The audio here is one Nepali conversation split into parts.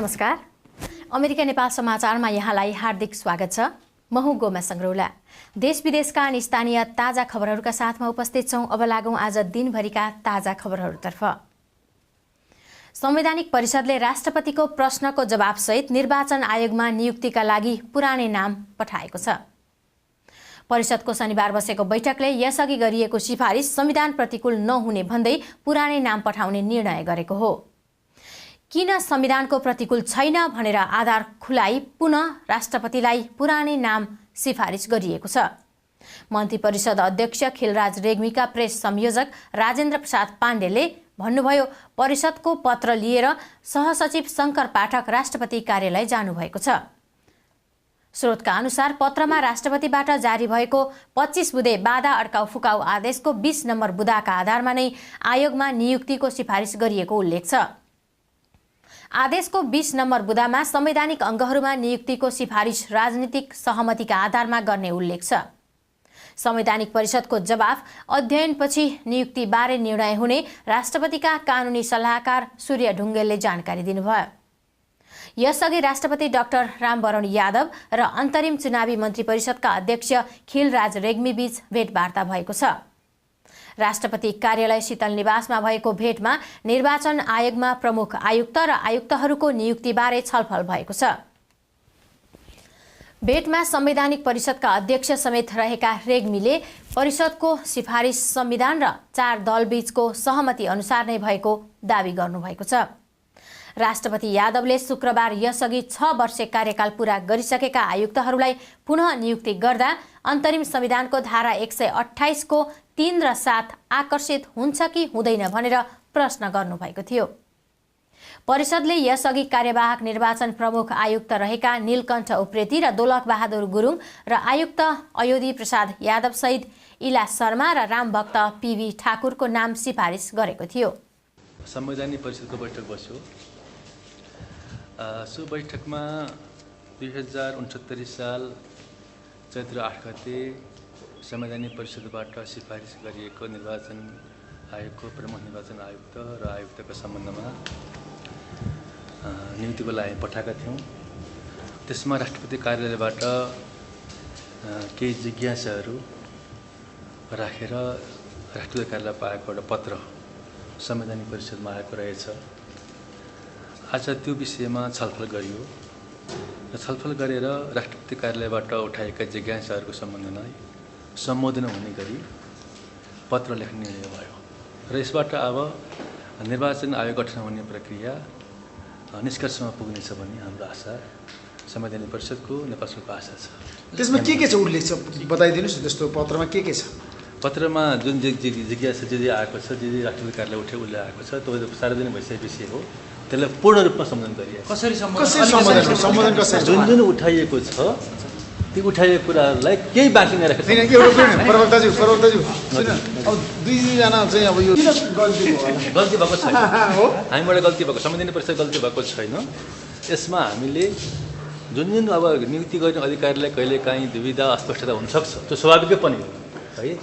नमस्कार। अमेरिका नेपाल समाचारमा यहाँलाई हार्दिक स्वागत छ। म हुँ गोमा संग्रौला। देश विदेशका अनि स्थानीय ताजा खबरहरूका साथमा उपस्थित छौं। अब लागौं आज दिनभरिका ताजा खबरहरूतर्फ। संवैधानिक परिषदले राष्ट्रपतिको प्रश्नको जवाफसहित निर्वाचन आयोगमा नियुक्तिका लागि पुरानै नाम पठाएको छ। परिषदको शनिबार बसेको बैठकले यसअघि गरिएको सिफारिस संविधान प्रतिकूल नहुने भन्दै पुरानै नाम पठाउने निर्णय गरेको हो। किन संविधानको प्रतिकूल छैन भनेर आधार खुलाई पुनः राष्ट्रपतिलाई पुरानै नाम सिफारिस गरिएको छ। मन्त्री परिषद अध्यक्ष खिलराज रेग्मीका प्रेस संयोजक राजेन्द्र प्रसाद पाण्डेले भन्नुभयो, परिषदको पत्र लिएर सहसचिव शंकर पाठक राष्ट्रपति कार्यालय जानुभएको छ। स्रोतका अनुसार पत्रमा राष्ट्रपतिबाट जारी भएको 25 बुँदे बाधा अड्काउ फुकाउ आदेशको 20 नम्बर बुँदाका आधारमा नै आयोगमा नियुक्तिको सिफारिस गरिएको उल्लेख छ। आदेशको 20 नम्बर बुँदामा संवैधानिक अङ्गहरूमा नियुक्तिको सिफारिस राजनीतिक सहमतिका आधारमा गर्ने उल्लेख छ। संवैधानिक परिषदको जवाफ अध्ययनपछि नियुक्तिबारे निर्णय हुने राष्ट्रपतिका कानुनी सल्लाहकार सूर्य ढुङ्गेलले जानकारी दिनुभयो। यसअघि राष्ट्रपति डाक्टर रामवरण यादव र अन्तरिम चुनावी मन्त्री परिषदका अध्यक्ष खिलराज रेग्मी बीच भेटवार्ता भएको छ। राष्ट्रपति कार्यालय शीतल निवासमा भएको भेटमा निर्वाचन आयोगमा प्रमुख आयुक्त र आयुक्तहरूको नियुक्तिबारे छलफल भएको छ। भेटमा संवैधानिक परिषदका अध्यक्ष समेत रहेका रेग्मीले परिषदको सिफारिस संविधान र 4 दलबीचको सहमति अनुसार नै भएको दावी गर्नुभएको छ। राष्ट्रपति यादवले शुक्रबार यसअघि 6 वर्षे कार्यकाल पूरा गरिसकेका आयुक्तहरूलाई पुनः नियुक्ति गर्दा अन्तरिम संविधानको धारा 128 को 3 र 7 आकर्षित हुन्छ कि हुँदैन भनेर प्रश्न गर्नुभएको थियो। परिषदले यसअघि कार्यवाहक निर्वाचन प्रमुख आयुक्त रहेका नीलकण्ठ उप्रेती र दोलख बहादुर गुरुङ र आयुक्त अयोधी प्रसाद यादव सहित इला शर्मा र रामभक्त पीवी ठाकुरको नाम सिफारिस गरेको थियो। संवैधानिक परिषदको बैठक बस्यो। सो बैठकमा 2069 साल चैत्र 8 गते संवैधानिक परिषदबाट सिफारिस गरिएको निर्वाचन आयोगको प्रमुख निर्वाचन आयुक्त र आयुक्तको सम्बन्धमा नियुक्तिको लागि पठाएका थियौँ। त्यसमा राष्ट्रपति कार्यालयबाट केही जिज्ञासाहरू राखेर राष्ट्रपति कार्यालय पाएको एउटा पत्र संवैधानिक परिषदमा आएको रहेछ। आज त्यो विषयमा छलफल गरियो र छलफल गरेर राष्ट्रपति कार्यालयबाट उठाएका जिज्ञासाहरूको सम्बन्धमा सम्बोधन हुने गरी पत्र लेख्ने निर्णय भयो र यसबाट अब निर्वाचन आयोग गठन हुने प्रक्रिया निष्कर्षमा पुग्नेछ भन्ने हाम्रो आशा संवैधानिक परिषदको नेपाल सरकारको आशा छ। त्यसमा के छ उल्लेख छ बताइदिनुस्। त्यस्तो पत्रमा के छ? पत्रमा जुन जिज्ञासा जे आएको छ, जे राष्ट्रपति कार्यालय उसले आएको छ, त्यो सार्वजनिक भइसकेको विषय हो। त्यसलाई पूर्ण रूपमा सम्बोधन गरिएको कसरी सम्बोधन कसरी जुन उठाइएको छ ती उठाइएको कुराहरूलाई केही बाँकी नराखेर प्रवक्ताज्यू अब दुईजना चाहिँ अब यो गल्ती भएको छैन। हामीबाट गल्ती भएको, संवैधानिक परिषद गल्ती भएको छैन। यसमा हामीले जुन अब नियुक्ति गर्ने अधिकारीलाई कहिलेकाहीँ दुविधा अस्पष्टता हुनसक्छ, त्यो स्वाभाविकै पनि हो है।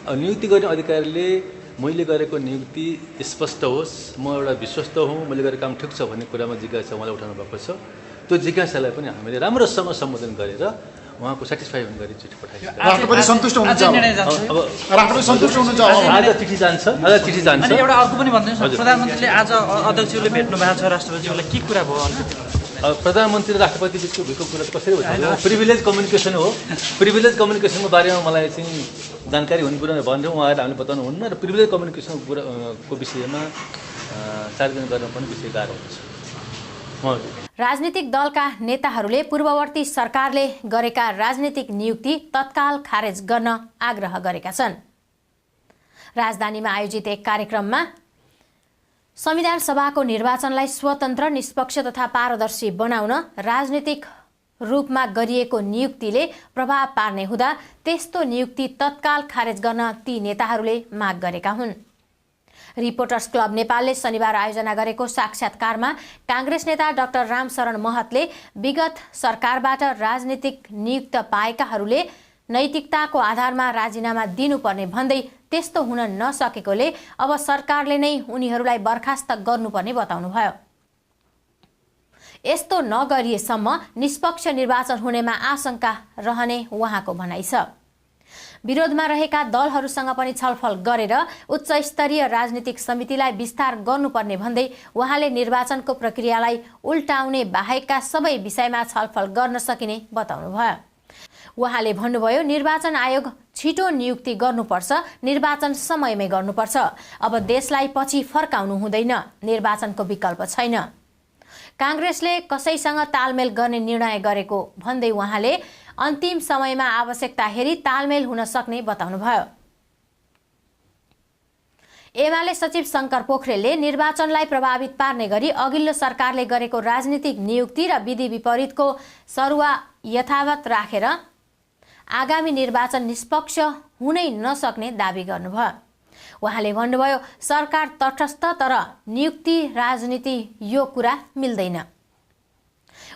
अब नियुक्ति गर्ने अधिकारीले मैले गरेको नियुक्ति स्पष्ट होस्, म एउटा विश्वस्त हुँ, मैले गरेको काम ठिक छ भन्ने कुरामा जिज्ञासा उहाँले उठाउनु भएको छ। त्यो जिज्ञासालाई पनि हामीले राम्रोसँग सम्बोधन गरेर उहाँको सेटिस्फाई हुने गरी चिठी पठाइन्छ। राष्ट्रपति सन्तुष्ट हुनुहुन्छ? अब राष्ट्रपति सन्तुष्ट हुनुहुन्छ? आज चिठी जान्छ, आज चिठी जान्छ। अनि एउटा अर्को पनि भन्दैछ, प्रधानमन्त्रीले आज अध्यक्षले भेट्नु भएको छ राष्ट्रपतिज्यूलाई, के कुरा भयो? अब प्रधानमन्त्री र राष्ट्रपति बिचको भएको कुरा कसरी हुन्छ? प्रिभिलेज कम्युनिकेसन हो। प्रिभिलेज कम्युनिकेसनको बारेमा मलाई चाहिँ जानकारी हुने कुरा भनेर उहाँहरूले हामीले बताउनु हुन्न र प्रिभिलेज कम्युनिकेसनको कुराको विषयमा सार्वजनिक गर्न पनि विषय गाह्रो हुन्छ। राजनीतिक दलका नेताहरूले पूर्ववर्ती सरकारले गरेका राजनीतिक नियुक्ति तत्काल खारेज गर्न आग्रह गरेका छन्। राजधानीमा आयोजित एक कार्यक्रममा संविधान सभाको निर्वाचनलाई स्वतन्त्र, निष्पक्ष तथा पारदर्शी बनाउन राजनीतिक रूपमा गरिएको नियुक्तिले प्रभाव पार्ने हुँदा त्यस्तो नियुक्ति तत्काल खारेज गर्न ती नेताहरूले माग गरेका हुन्। रिपोर्टर्स क्लब नेपालले शनिबार आयोजना गरेको साक्षात्कारमा कांग्रेस नेता डाक्टर रामशरण महतले विगत सरकारबाट राजनीतिक नियुक्त पाएकाहरूले नैतिकताको आधारमा राजीनामा दिनुपर्ने भन्दै त्यस्तो हुन नसकेकोले अब सरकारले नै उनीहरूलाई बर्खास्त गर्नुपर्ने बताउनुभयो। यस्तो नगरिएसम्म निष्पक्ष निर्वाचन हुनेमा आशंका रहने उहाँको भनाइ छ। विरोधमा रहेका दलहरूसँग पनि छलफल गरेर उच्च स्तरीय राजनीतिक समितिलाई विस्तार गर्नुपर्ने भन्दै उहाँले निर्वाचनको प्रक्रियालाई उल्टाउने बाहेकका सबै विषयमा छलफल गर्न सकिने बताउनुभयो। उहाँले भन्नुभयो, निर्वाचन आयोग छिटो नियुक्ति गर्नुपर्छ, निर्वाचन समयमै गर्नुपर्छ। अब देशलाई पछि फर्काउनु हुँदैन, निर्वाचनको विकल्प छैन। कांग्रेसले कसैसँग तालमेल गर्ने निर्णय गरेको भन्दै उहाँले अन्तिम समयमा आवश्यकता हेरी तालमेल हुन सक्ने बताउनुभयो। एमाले सचिव शंकर पोखरेलले निर्वाचनलाई प्रभावित पार्ने गरी अघिल्लो सरकारले गरेको राजनीतिक नियुक्ति र विधि विपरीतको सरुवा यथावत राखेर आगामी निर्वाचन निष्पक्ष हुनै नसक्ने दावी गर्नुभयो। उहाँले भन्नुभयो, सरकार तटस्थ तर नियुक्ति राजनीति यो कुरा मिल्दैन।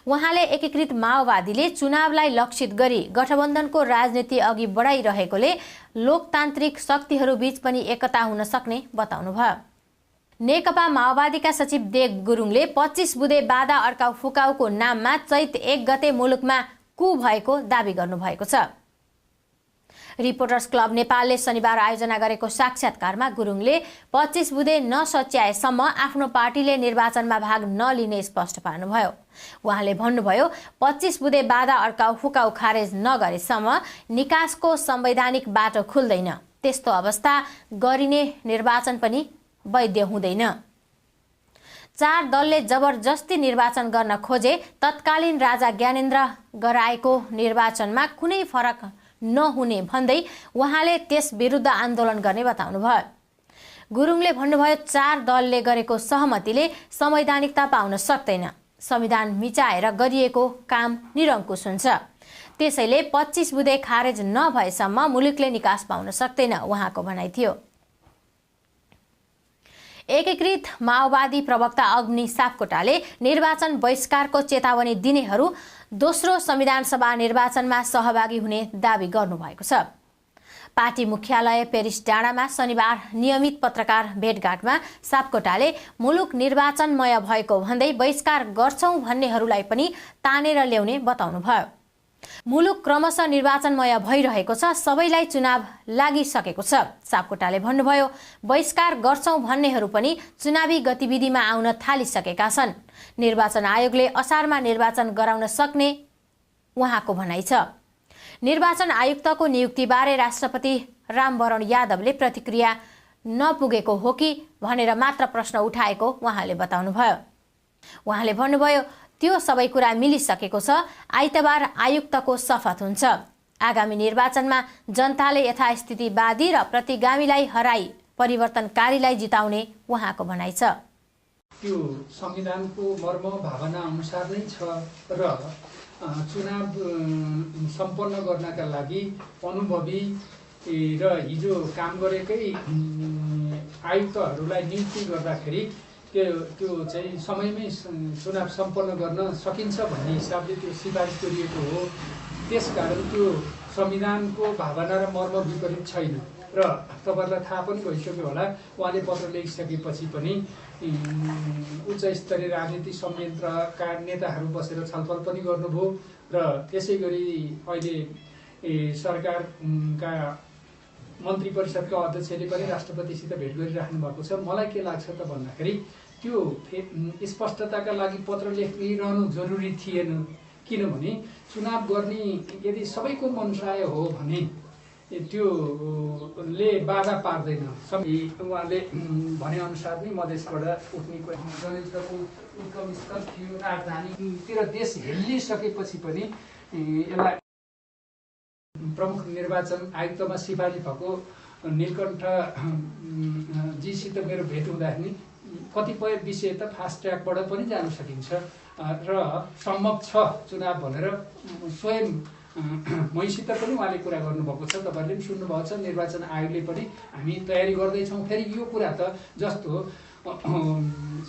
उहाँले एकीकृत माओवादीले चुनावलाई लक्षित गरी गठबन्धनको राजनीति अघि बढाइरहेकोले लोकतान्त्रिक शक्तिहरूबीच पनि एकता हुन सक्ने बताउनुभयो। नेकपा माओवादीका सचिव देव गुरुङले 25 बुँदे बाधा अड्काउ फुकाउको नाममा चैत 1 गते मुलुकमा कु भएको दावी गर्नुभएको छ। रिपोर्टर्स क्लब नेपालले शनिबार आयोजना गरेको साक्षात्कारमा गुरुङले 25 बुँदे नसच्याएसम्म आफ्नो पार्टीले निर्वाचनमा भाग नलिने स्पष्ट पार्नुभयो। उहाँले भन्नुभयो, 25 बुँदे बाधा अड्काउ फुकाउ खारेज नगरेसम्म निकासको संवैधानिक बाटो खुल्दैन। त्यस्तो अवस्था गरिने निर्वाचन पनि वैध हुँदैन। 4 दलले जबरजस्ती निर्वाचन गर्न खोजे तत्कालीन राजा ज्ञानेन्द्र गराएको निर्वाचनमा कुनै फरक नहुने भन्दै उहाँले त्यस विरुद्ध आन्दोलन गर्ने बताउनुभयो। गुरुङले भन्नुभयो, 4 दलले गरेको सहमतिले संवैधानिकता पाउन सक्दैन। संविधान मिचाएर गरिएको काम निरङ्कुश हुन्छ। त्यसैले 25 बुँदे खारेज नभएसम्म मुलुकले निकास पाउन सक्दैन, उहाँको भनाइ थियो। एकीकृत माओवादी प्रवक्ता अग्नि सापकोटाले निर्वाचन बहिष्कारको चेतावनी दिनेहरू दोस्रो संविधान सभा निर्वाचनमा सहभागी हुने दावी गर्नुभएको छ। पार्टी मुख्यालय पेरिस डाँडामा शनिबार नियमित पत्रकार भेटघाटमा सापकोटाले मुलुक निर्वाचनमय भएको भन्दै बहिष्कार गर्छौं भन्नेहरूलाई पनि तानेर ल्याउने बताउनुभयो। मुलुक क्रमशः निर्वाचनमय भइरहेको छ, सबैलाई चुनाव लागिसकेको छ। सापकोटाले भन्नुभयो, बहिष्कार गर्छौं भन्नेहरू पनि चुनावी गतिविधिमा आउन थालिसकेका छन्। निर्वाचन आयोगले असारमा निर्वाचन गराउन सक्ने उहाँको भनाइ छ। निर्वाचन आयुक्तको नियुक्तिबारे राष्ट्रपति रामवरण यादवले प्रतिक्रिया नपुगेको हो कि भनेर मात्र प्रश्न उठाएको उहाँले बताउनुभयो। उहाँले भन्नुभयो, त्यो सबै कुरा मिलिसकेको छ, आइतबार आयुक्तको शपथ हुन्छ। आगामी निर्वाचनमा जनताले यथास्थितिवादी र प्रतिगामीलाई हराई परिवर्तनकारीलाई जिताउने उहाँको भनाइ छ। त्यो संविधानको मर्म भावना अनुसार नै छ र चुनाव सम्पन्न गर्नका लागि अनुभवी र हिजो काम गरेकै आयुक्तहरूलाई नियुक्ति गर्दाखेरि त्यो चाहिँ समयमै चुनाव सम्पन्न गर्न सकिन्छ भन्ने हिसाबले त्यो सिफारिस गरिएको हो। त्यसकारण त्यो संविधानको भावना र मर्म विपरीत छैन र तपाईँहरूलाई थाहा पनि भइसक्यो होला, उहाँले पत्र लेखिसकेपछि पनि उच्च स्तरीय राजनीतिक संयन्त्रका नेताहरू बसेर छलफल पनि गर्नुभयो र त्यसै गरी अहिले सरकारका मन्त्री परिषदका अध्यक्षले पनि राष्ट्रपतिसित भेट गरिराख्नु भएको छ। मलाई के लाग्छ त भन्दाखेरि त्यो स्पष्टताका लागि पत्र लेखिरहनु जरुरी थिएन, किनभने चुनाव गर्ने यदि सबैको मनसाय हो भने त्योले बाधा पार्दैन। उहाँले भनेअनुसार नै मधेसबाट उठ्ने जनयुद्धको उद्गम स्थल थियो, राजधानीतिर देश हेलिसकेपछि पनि यसलाई प्रमुख निर्वाचन आयुक्तमा सिफारिस भएको नीलकण्ठ जीसित मेरो भेट हुँदाखेरि कतिपय विषय त फास्ट ट्र्याकबाट पनि जान सकिन्छ र सम्भव छ चुनाव भनेर स्वयं मैसित पनि उहाँले कुरा गर्नुभएको छ। तपाईँहरूले पनि सुन्नुभएको छ। निर्वाचन आयोगले पनि हामी तयारी गर्दैछौँ। फेरि यो कुरा त जस्तो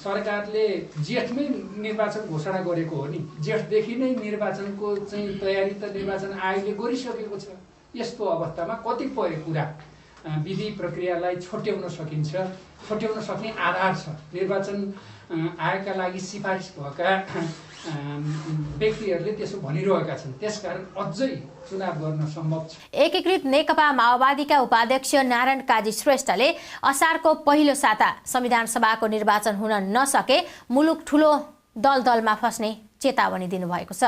सरकारले जेठमै निर्वाचन घोषणा गरेको हो नि, जेठदेखि नै निर्वाचनको चाहिँ तयारी त निर्वाचन आयोगले गरिसकेको छ। यस्तो अवस्थामा कतिपय कुरा विधि प्रक्रियालाई छोट्याउन सकिन्छ, छोट्याउन सक्ने आधार छ। निर्वाचन आयोगका लागि सिफारिस भएका व्यक्तिहरूले त्यसो भनिरहेका छन्। त्यसकारण अझै चुनाव गर्न सम्भव छ। एकीकृत नेकपा माओवादीका उपाध्यक्ष नारायण काजी श्रेष्ठले असारको पहिलो साता संविधान सभाको निर्वाचन हुन नसके मुलुक ठूलो दलदलमा फस्ने चेतावनी दिनुभएको छ।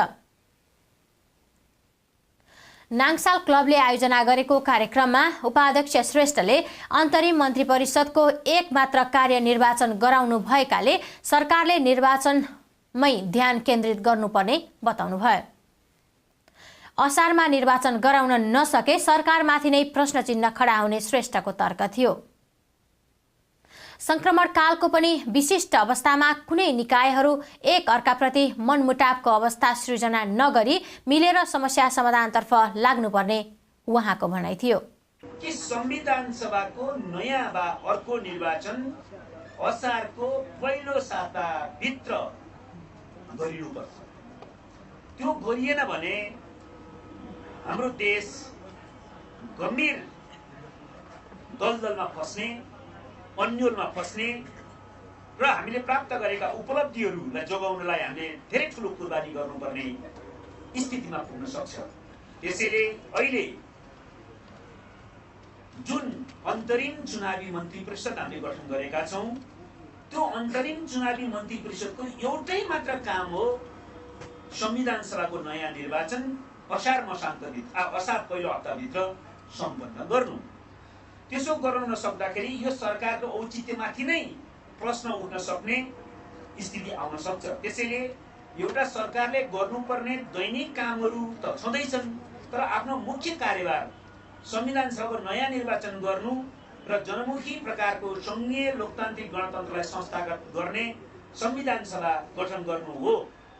नाङसाल क्लबले आयोजना गरेको कार्यक्रममा उपाध्यक्ष श्रेष्ठले अन्तरिम मन्त्री परिषदको एकमात्र कार्य निर्वाचन गराउनु भएकाले सरकारले निर्वाचनमै ध्यान केन्द्रित गर्नुपर्ने बताउनुभयो। असारमा निर्वाचन गराउन नसके सरकारमाथि नै प्रश्न चिन्ह खडा हुने श्रेष्ठको तर्क थियो। संक्रमण कालको पनि विशिष्ट अवस्थामा कुनै निकायहरू एक अर्काप्रति मनमुटावको अवस्था सृजना नगरी मिलेर समस्या समाधानतर्फ लाग्नुपर्ने उहाँको भनाइ थियो। कि संविधान सभाको नयाँ वा अर्को निर्वाचन असारको पहिलो साता भित्र गरिनुपर्छ। त्यो गरिएन भने हाम्रो देश गम्भीर दलदलमा फस्ने, अन्योलमा फस्ने र हामीले प्राप्त गरेका उपलब्धिहरूलाई जोगाउनलाई हामीले धेरै ठुलो कुर्बानी गर्नुपर्ने स्थितिमा पुग्न सक्छ। त्यसैले अहिले जुन अन्तरिम चुनावी मन्त्री परिषद हामीले गठन गरेका छौं, त्यो अन्तरिम चुनावी मन्त्री परिषदको एउटै मात्र काम हो संविधान सभाको नयाँ निर्वाचन असार पहिलो हप्ताभित्र सम्पन्न गर्नु। त्यसो गर्न नसक्दाखेरि यो सरकारको औचित्यमाथि नै प्रश्न उठ्न सक्ने स्थिति आउन सक्छ। त्यसैले एउटा सरकारले गर्नुपर्ने दैनिक कामहरू त छँदैछन्, तर आफ्नो मुख्य कार्यभार संविधान सभाको नयाँ निर्वाचन गर्नु र जनमुखी प्रकारको संघीय लोकतान्त्रिक गणतन्त्रलाई संस्थागत गर्ने संविधान सभा गठन गर्नु हो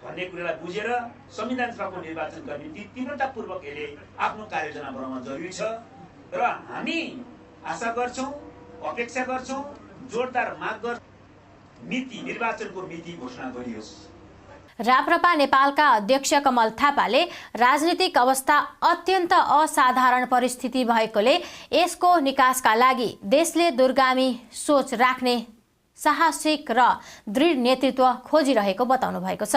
भन्ने कुरालाई बुझेर संविधान सभाको निर्वाचनका निम्ति तीव्रतापूर्वक यसले आफ्नो कार्ययोजना बनाउन जरुरी छ र हामी आशा गर्छौं, अपेक्षा गर्छौं, जोरदार माग गर्छौं मिति निर्वाचनको मिति घोषणा गरियोस्। राप्रपा नेपालका अध्यक्ष कमल थापाले राजनीतिक अवस्था अत्यन्त असाधारण परिस्थिति भएकोले यसको निकासका लागि देशले दूरगामी सोच राख्ने साहसिक र दृढ नेतृत्व खोजिरहेको बताउनु भएको छ।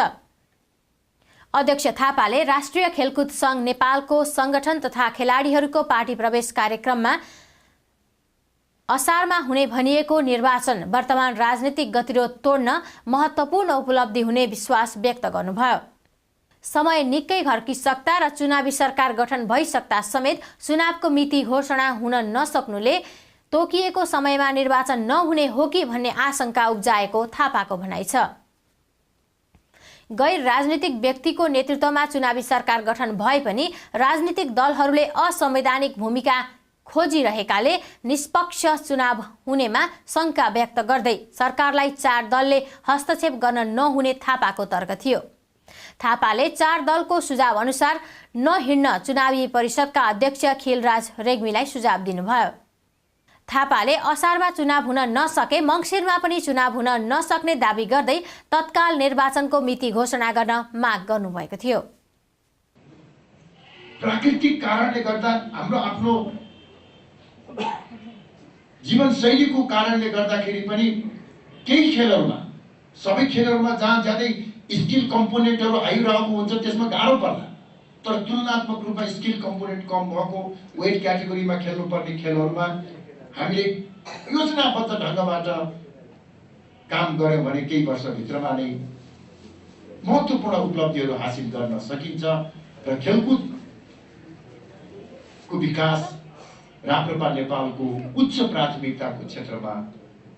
अध्यक्ष थापाले राष्ट्रिय खेलकुद संघ नेपालको संगठन तथा खेलाडीहरूको पार्टी प्रवेश कार्यक्रममा असारमा हुने भनिएको निर्वाचन वर्तमान राजनीतिक गतिरोध तोड्न महत्त्वपूर्ण उपलब्धि हुने विश्वास व्यक्त गर्नुभयो। समय निकै घर्किसक्दा र चुनावी सरकार गठन भइसक्दा समेत चुनावको मिति घोषणा हुन नसक्नुले तोकिएको समयमा निर्वाचन नहुने हो कि भन्ने आशंका उब्जाएको थापाको भनाइ छ। गैर राजनीतिक व्यक्तिको नेतृत्वमा चुनावी सरकार गठन भए पनि राजनीतिक दलहरूले असंवैधानिक भूमिका खोजिरहेकाले निष्पक्ष चुनाव हुनेमा शंका व्यक्त गर्दै सरकारलाई 4 दलले हस्तक्षेप गर्न नहुने थापाको तर्क थियो। थापाले 4 दलको सुझाव अनुसार नहिड्न चुनावी परिषदका अध्यक्ष खिलराज रेग्मीलाई सुझाव दिनुभयो। थापाले असारमा चुनाव हुन नसके मङ्सिरमा पनि चुनाव हुन नसक्ने दाबी गर्दै तत्काल निर्वाचनको मिति घोषणा गर्न माग गर्नुभएको थियो। प्राकृतिक कारणले गर्दा हाम्रो आफ्नो जीवनशैलीको कारणले गर्दाखेरि पनि केही खेलहरूमा, सबै खेलहरूमा जहाँ ज्यादै स्किल कम्पोनेन्टहरू आइरहेको हुन्छ त्यसमा गाह्रो पर्ला, तर तुलनात्मक रूपमा स्किल कम्पोनेन्ट कम भएको वेट क्याटेगोरीमा खेल्नुपर्ने खेलहरूमा हामीले योजनाबद्ध ढङ्गबाट काम गर्यौं भने केही वर्षभित्रमा नै महत्त्वपूर्ण उपलब्धिहरू हासिल गर्न सकिन्छ र खेलकुदको विकास राप्रपा नेपालको उच्च प्राथमिकताको क्षेत्रमा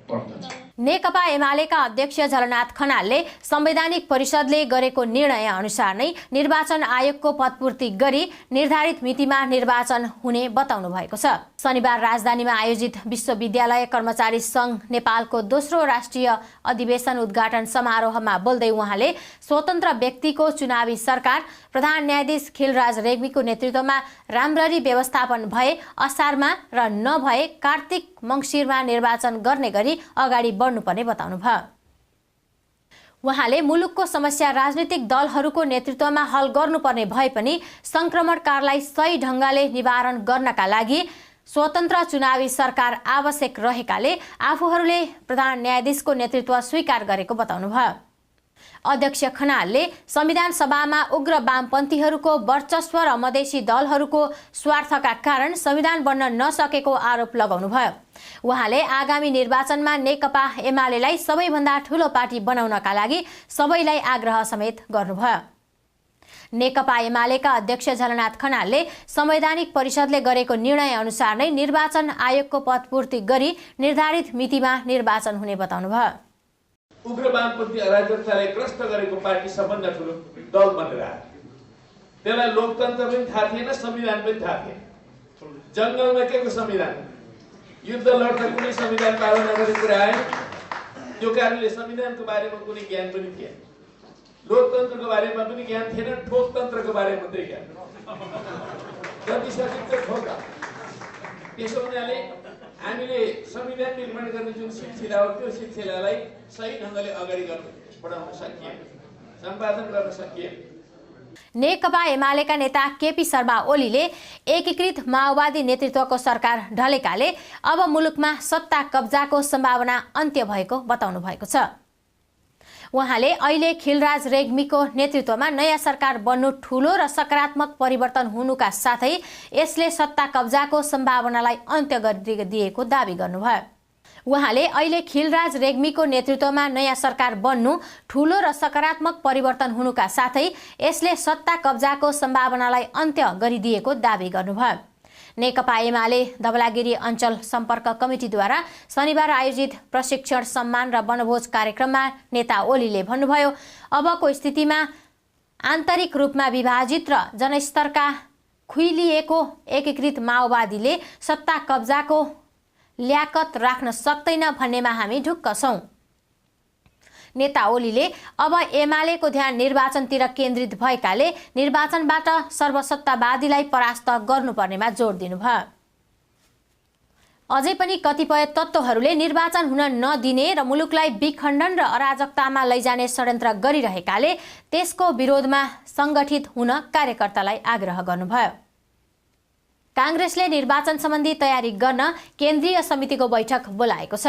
पर्दछ। नेकपा एमालेका अध्यक्ष झलनाथ खनालले संवैधानिक परिषदले गरेको निर्णय अनुसार नै निर्वाचन आयोगको पदपूर्ति गरी निर्धारित मितिमा निर्वाचन हुने बताउनु भएको छ। शनिबार राजधानीमा आयोजित विश्वविद्यालय कर्मचारी संघ नेपालको दोस्रो राष्ट्रिय अधिवेशन उद्घाटन समारोहमा बोल्दै उहाँले स्वतन्त्र व्यक्तिको चुनावी सरकार प्रधान न्यायाधीश खिलराज रेग्मीको नेतृत्वमा राम्ररी व्यवस्थापन भए असारमा र नभए कार्तिक मङ्सिरमा निर्वाचन गर्ने गरी अगाडि बढ्नुपर्ने बताउनुभयो। उहाँले मुलुकको समस्या राजनीतिक दलहरूको नेतृत्वमा हल गर्नुपर्ने भए पनि संक्रमणकाललाई सही ढङ्गले निवारण गर्नका लागि स्वतन्त्र चुनावी सरकार आवश्यक रहेकाले आफूहरूले प्रधान न्यायाधीशको नेतृत्व स्वीकार गरेको बताउनुभयो। अध्यक्ष खनालले संविधान सभामा उग्र वामपन्थीहरूको वर्चस्व र मधेसी दलहरूको स्वार्थका कारण संविधान बन्न नसकेको आरोप लगाउनुभयो। उहाँले आगामी निर्वाचनमा नेकपा एमालेलाई सबैभन्दा ठूलो पार्टी बनाउनका लागि सबैलाई आग्रह समेत गर्नुभयो। नेकपा एमालेका अध्यक्ष झलनाथ खनालले संवैधानिक परिषदले गरेको निर्णय अनुसार नै निर्वाचन आयोगको पदपूर्ति गरी निर्धारित मितिमा निर्वाचन हुने बताउनुभयो। उग्र वामपन्थी अराजकतालाई ग्रस्त गरेको पार्टी सबभन्दा ठुलो दल बनेर आयो। त्यसलाई लोकतन्त्र पनि थाहा थिएन, संविधान पनि थाहा थिएन। जङ्गलमा के को संविधान, युद्ध लड्दा कुनै संविधान पालना गर्ने कुरा आएन। त्यो कारणले संविधानको बारेमा कुनै ज्ञान पनि थिएन, लोकतन्त्रको बारेमा पनि ज्ञान थिएन, ठोकतन्त्रको बारेमा मात्रै ज्ञान। जति सकिन्छ ठोका। त्यसो हुनाले हामीले संविधान निर्माण गर्ने जुन सिलसिला हो त्यो सिलसिलालाई सही ढङ्गले अगाडि बढाउन सकिएन, सम्पादन गर्न सकिएन। नेकपा एमालेका नेता केपी शर्मा ओलीले एकीकृत माओवादी नेतृत्वको सरकार ढलेकाले अब मुलुकमा सत्ता कब्जाको सम्भावना अन्त्य भएको बताउनु भएको छ। उहाँले अहिले खिलराज रेग्मीको नेतृत्वमा नयाँ सरकार बन्नु ठूलो र सकारात्मक परिवर्तन हुनुका साथै यसले सत्ता कब्जाको सम्भावनालाई अन्त्य गरिदिएको दावी गर्नुभयो। उहाँले अहिले खिलराज रेग्मीको नेतृत्वमा नयाँ सरकार बन्नु ठूलो र सकारात्मक परिवर्तन हुनुका साथै यसले सत्ता कब्जाको सम्भावनालाई अन्त्य गरिदिएको दावी गर्नुभयो। नेकपा एमाले धवलागिरी अञ्चल सम्पर्क कमिटीद्वारा शनिबार आयोजित प्रशिक्षण सम्मान र वनभोज कार्यक्रममा नेता ओलीले भन्नुभयो, अबको स्थितिमा आन्तरिक रूपमा विभाजित र जनस्तरका खुइलिएको एकीकृत माओवादीले सत्ता कब्जाको ल्याकत राख्न सक्दैन भन्नेमा हामी ढुक्क छौं। नेता ओलीले अब एमालेको ध्यान निर्वाचनतिर केन्द्रित भएकाले निर्वाचनबाट सर्वसत्तावादीलाई परास्त गर्नुपर्नेमा जोड दिनुभयो। अझै पनि कतिपय तत्त्वहरूले निर्वाचन हुन नदिने र मुलुकलाई विखण्डन र अराजकतामा लैजाने षड्यन्त्र गरिरहेकाले त्यसको विरोधमा संगठित हुन कार्यकर्तालाई आग्रह गर्नुभयो। कांग्रेसले निर्वाचन सम्बन्धी तयारी गर्न केन्द्रीय समितिको बैठक बोलाएको छ।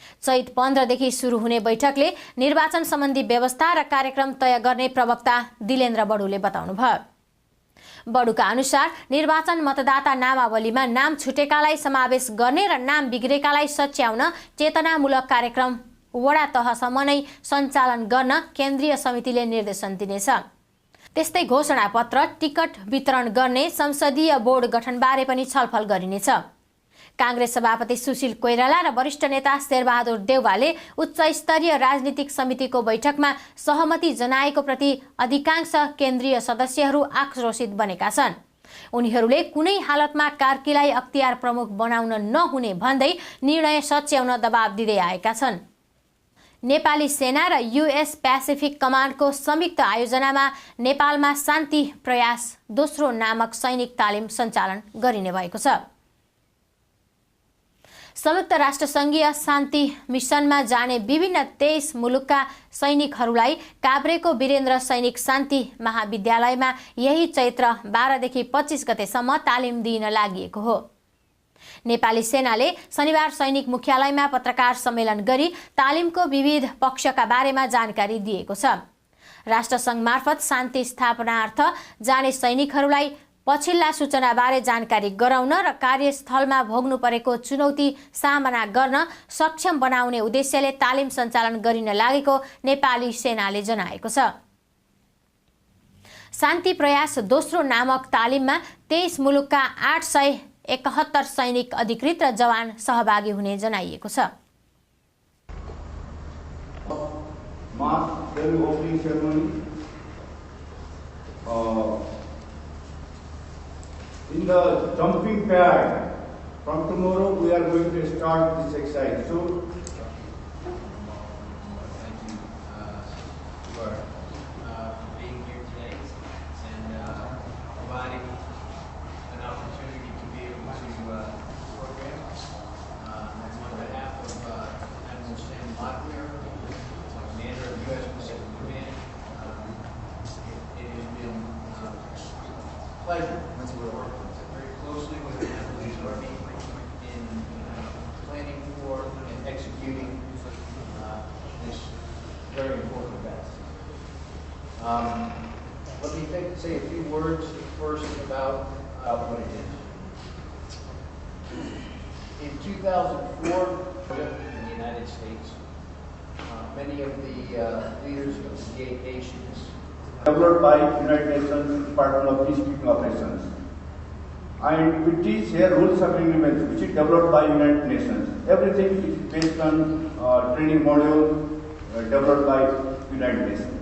चैत 15 देखि सुरु हुने बैठकले निर्वाचन सम्बन्धी व्यवस्था र कार्यक्रम तय गर्ने प्रवक्ता दिलेन्द्र बडुले बताउनुभयो। बडुका अनुसार निर्वाचन मतदाता नामावलीमा नाम छुटेकालाई समावेश गर्ने र नाम बिग्रेकालाई सच्याउन चेतनामूलक कार्यक्रम वडा तहसम्म नै सञ्चालन गर्न केन्द्रीय समितिले निर्देशन दिनेछ। त्यस्तै घोषणापत्र, टिकट वितरण गर्ने संसदीय बोर्ड गठनबारे पनि छलफल गरिनेछ। कांग्रेस सभापति सुशील कोइराला र वरिष्ठ नेता शेरबहादुर देउवाले उच्च स्तरीय राजनीतिक समितिको बैठकमा सहमति जनाएको प्रति अधिकांश केन्द्रीय सदस्यहरू आक्रोशित बनेका छन्। उनीहरूले कुनै हालतमा कार्कीलाई अख्तियार प्रमुख बनाउन नहुने भन्दै निर्णय सच्याउन दबाब दिँदै आएका छन्। नेपाली सेना र युएस पेसिफिक कमान्डको संयुक्त आयोजनामा नेपालमा शान्ति प्रयास दोस्रो नामक सैनिक तालिम सञ्चालन गरिने भएको छ। संयुक्त राष्ट्रसङ्घीय शान्ति मिसनमा जाने विभिन्न 23 मुलुकका सैनिकहरूलाई काभ्रेको वीरेन्द्र सैनिक शान्ति महाविद्यालयमा यही चैत्र 12 देखि 25 गतेसम्म तालिम दिन लागिएको हो। नेपाली सेनाले शनिबार सैनिक मुख्यालयमा पत्रकार सम्मेलन गरी तालिमको विविध पक्षका बारेमा जानकारी दिएको छ। राष्ट्रसङ्घ मार्फत शान्ति स्थापनार्थ जाने सैनिकहरूलाई पछिल्ला सूचनाबारे जानकारी गराउन र कार्यस्थलमा भोग्नु परेको चुनौती सामना गर्न सक्षम बनाउने उद्देश्यले तालिम सञ्चालन गरिन लागेको नेपाली सेनाले जनाएको छ। शान्ति प्रयास दोस्रो नामक तालिममा 23 मुलुकका 871 सैनिक अधिकृत र जवान सहभागी हुने जनाइएको छ। In the jumping pad, from tomorrow we are going to start this exercise. So, thank you for being here today and providing an opportunity to be able to program. On behalf of Admiral Sam Locklear, Commander of U.S. Pacific Command, it has been a pleasure to work very closely with the Japanese Army in planning for and executing this very important events. Let me say a few words first about what it is. In 2004, in the United States, many of the leaders of the G8 nations developed by United Nations Department of Peacekeeping Operations. And it is here rules of engagement which is developed by United Nations. Everything is based on training module developed by United Nations.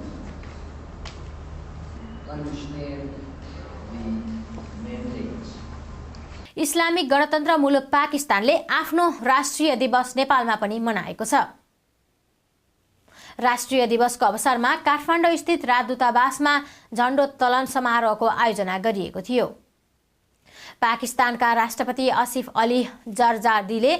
understand the mandates. Islamic गणतन्त्र मुलुक पाकिस्तानले आफ्नो राष्ट्रिय दिवस नेपालमा पनि मनाएको छ। राष्ट्रिय दिवसको अवसरमा काठमाडौँ स्थित राजदूतावासमा झण्डोत्तोलन समारोहको आयोजना गरिएको थियो। पाकिस्तानका राष्ट्रपति आसिफ अली जरदारीले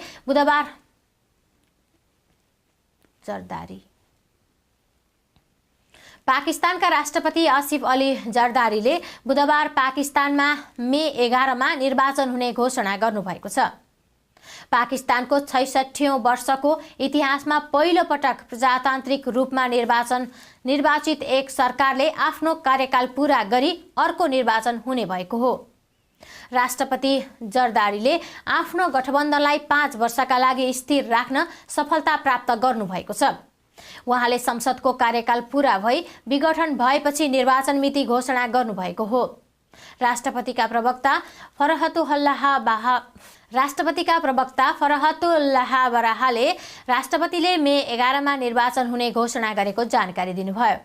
बुधबार पाकिस्तानमा मे 11 मा निर्वाचन हुने घोषणा गर्नुभएको छ। पाकिस्तानको 66औं वर्षको इतिहासमा पहिलो पटक प्रजातान्त्रिक रूपमा निर्वाचित एक सरकारले आफ्नो कार्यकाल पूरा गरी अर्को निर्वाचन हुने भएको हो। राष्ट्रपति जरदारीले आफ्नो गठबन्धनलाई 5 वर्षका लागि स्थिर राख्न सफलता प्राप्त गर्नुभएको छ। उहाँले संसदको कार्यकाल पूरा भई विघटन भएपछि निर्वाचन मिति घोषणा गर्नुभएको हो। राष्ट्रपतिका प्रवक्ता फरहतुल्लाह बराहले राष्ट्रपतिले मे 11 मा निर्वाचन हुने घोषणा गरेको जानकारी दिनुभयो।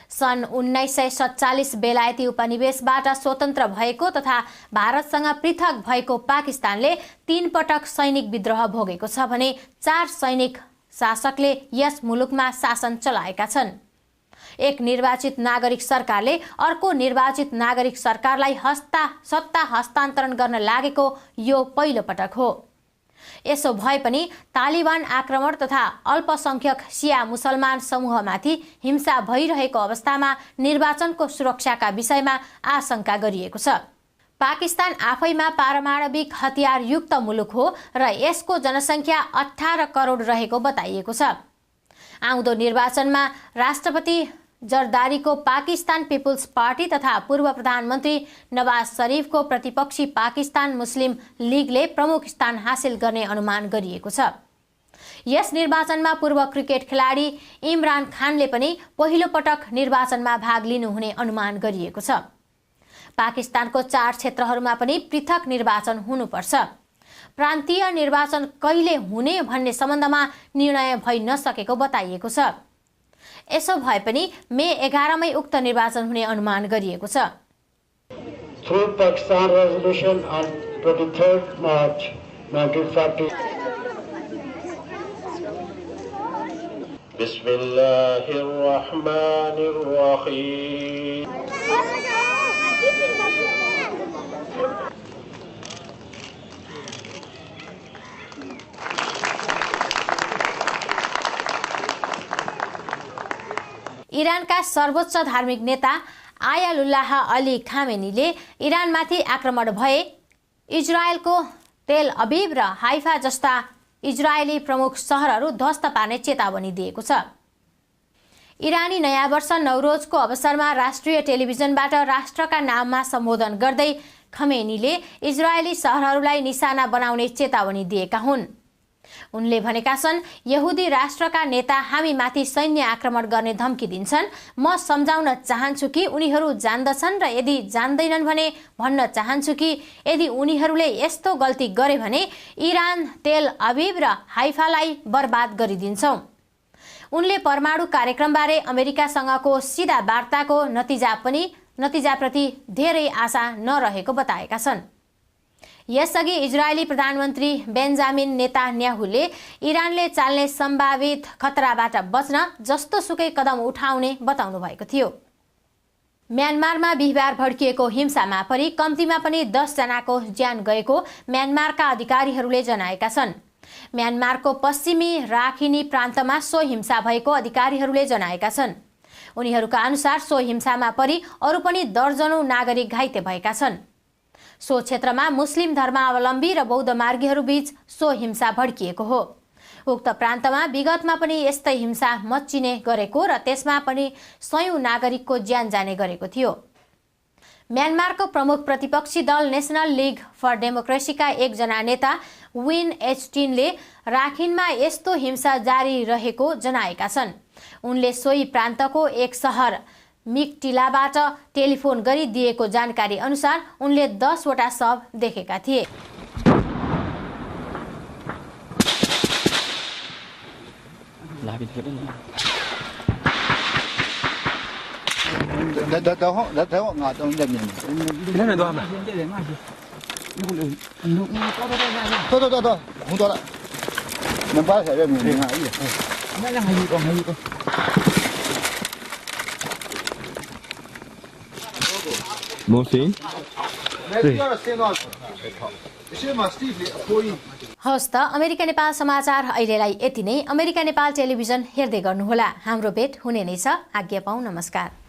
सन् 1947 बेलायती उपनिवेशबाट स्वतन्त्र भएको तथा भारतसँग पृथक भएको पाकिस्तानले 3 पटक सैनिक विद्रोह भोगेको छ भने 4 सैनिक शासकले यस मुलुकमा शासन चलाएका छन्। एक निर्वाचित नागरिक सरकारले अर्को निर्वाचित नागरिक सरकारलाई सत्ता हस्तान्तरण गर्न लागेको यो पहिलो पटक हो। यसो भए पनि तालिबान आक्रमण तथा अल्पसंख्यक शिया मुसलमान समूहमाथि हिंसा भइरहेको अवस्थामा निर्वाचनको सुरक्षाका विषयमा आशंका गरिएको छ। पाकिस्तान आफैमा पारमाणविक हतियार युक्त मुलुक हो र यसको जनसङ्ख्या 18 करोड रहेको बताइएको छ। आउँदो निर्वाचनमा राष्ट्रपति जरदारीको पाकिस्तान पिपुल्स पार्टी तथा पूर्व प्रधानमन्त्री नवाज शरीफको प्रतिपक्षी पाकिस्तान मुस्लिम लीगले प्रमुख स्थान हासिल गर्ने अनुमान गरिएको छ। यस निर्वाचनमा पूर्व क्रिकेट खेलाडी इमरान खानले पनि पहिलो पटक निर्वाचनमा भाग लिनुहुने अनुमान गरिएको छ। पाकिस्तानको 4 क्षेत्रहरूमा पनि पृथक निर्वाचन हुनुपर्छ। प्रान्तीय निर्वाचन कहिले हुने भन्ने सम्बन्धमा निर्णय भइ नसकेको बताइएको छ। यसो भए पनि मे 11 मै उक्त निर्वाचन हुने अनुमान गरिएको छ। Through Pakistan resolution on 23rd March 1940 Bismillahir Rahmanir Rahim इरानका सर्वोच्च धार्मिक नेता आयातुल्लाह अली खामेनीले इरानमाथि आक्रमण भए इजरायलको तेल अभिव र हाइफा जस्ता इजरायली प्रमुख शहरहरू ध्वस्त पार्ने चेतावनी दिएको छ। इरानी नयाँ वर्ष नौरोजको अवसरमा राष्ट्रिय टेलिभिजनबाट राष्ट्रका नाममा सम्बोधन गर्दै खमेनीले इजरायली शहरहरूलाई निशाना बनाउने चेतावनी दिएका हुन्। उनले भनेका छन्, यहुदी राष्ट्रका नेता हामी माथि सैन्य आक्रमण गर्ने धम्की दिन्छन्। म सम्झाउन चाहन्छु कि उनीहरू जान्दछन् र यदि जान्दैनन् भने भन्न चाहन्छु कि यदि उनीहरूले यस्तो गल्ती गरे भने इरान, तेल अभिव र हाइफालाई बर्बाद गरिदिन्छौं। उनले परमाणु कार्यक्रमबारे अमेरिकासँगको सिधा वार्ताको नतिजाप्रति धेरै आशा नरहेको बताएका छन्। यसअघि इजरायली प्रधानमन्त्री बेन्जामिन नेतान्याहुले इरानले चाल्ने सम्भावित खतराबाट बच्न जस्तोसुकै कदम उठाउने बताउनु भएको थियो। म्यानमारमा बिहिबार भड्किएको हिंसामा परि कम्तीमा पनि 10 जनाको ज्यान गएको म्यानमारका अधिकारीहरूले जनाएका छन्। म्यानमारको पश्चिमी राखिनी प्रान्तमा सो हिंसा भएको अधिकारीहरूले जनाएका छन्। उनीहरूका अनुसार सो हिंसामा परि अरू पनि दर्जनौं नागरिक घाइते भएका छन्। सो क्षेत्रमा मुस्लिम धर्मावलम्बी र बौद्ध मार्गीहरू बीच सो हिंसा भड्किएको हो। उक्त प्रान्तमा विगतमा पनि यस्तै हिंसा मच्चिने गरेको र त्यसमा पनि 100औं नागरिकको ज्यान जाने गरेको थियो। म्यानमारको प्रमुख प्रतिपक्षी दल नेशनल लिग फर डेमोक्रेसीका एकजना नेता विन एचटिनले राखिनमा यस्तो हिंसा जारी रहेको जनाएका छन्। उनले सोही प्रान्तको एक सहर मिकटिलाबाट टेलिफोन गरी दिएको जानकारी अनुसार उनले 10 वटा शव देखेका थिए। हवस् त अमेरिका नेपाल समाचार अहिलेलाई यति नै। अमेरिका नेपाल टेलिभिजन हेर्दै गर्नुहोला। हाम्रो भेट हुने नै छ। आज्ञा पाऊँ। नमस्कार।